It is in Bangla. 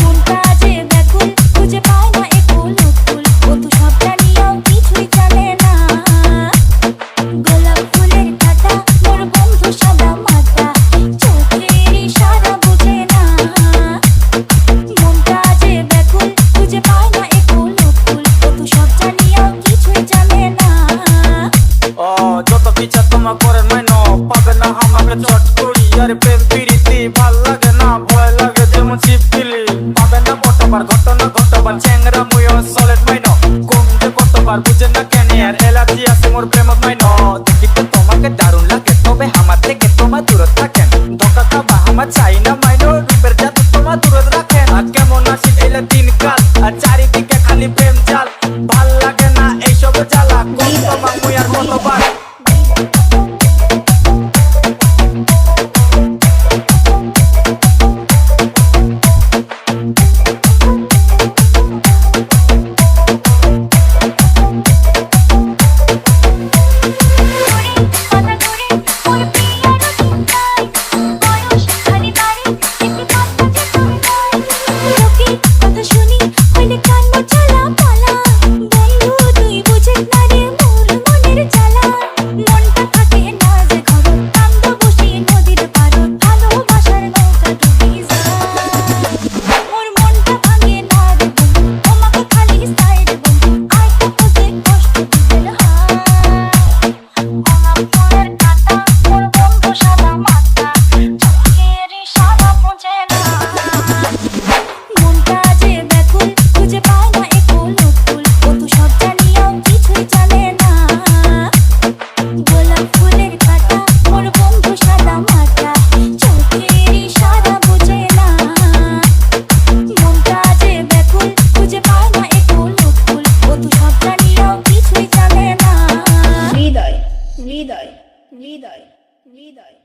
মনটা যে ব্যাকুল খুঁজে পায় না একুল উকুল, ও তো সব জানিয়াও কিছুই জানে না। গোলাপ ফুলের কাঁটা মোর বন্ধু সাদা মাটা, চোখের ইশারা বুঝে না। মনটা যে ব্যাকুল খুঁজে পায় না একুল উকুল, ও তো সব জানিয়াও কিছুই জানে না। ও যত পিছা তোমার করে মাইনো পাবে না আমাকে চট করি। আরে প্রেম প্রীতি ভাল লাগে না, ভয় লাগে যেমন ছিপকিলি। পাবে না কতবার ঘটনা ঘটবার চ্যাংরা মুয়ো সলিড মাইনো। কম যে কতবার বুঝে না কেন আর এলার্জি আছে মোর প্রেমত মাইনো। দেখিতে তোমাকে দারুণ লাগে তবে আমার থেকে তোমার দূরে থাকেন। ধোকা খাবা আমার চাই না মাইনো, রূপের জাদু তোমার দূরে রাখেন। আর কেমন আসি এলে দিন কাল আর চারিদিকে খালি প্রেম জাল। ভাল লাগে না এইসব জ্বালা, কম তোমার মুই আর কতবার। হৃদয়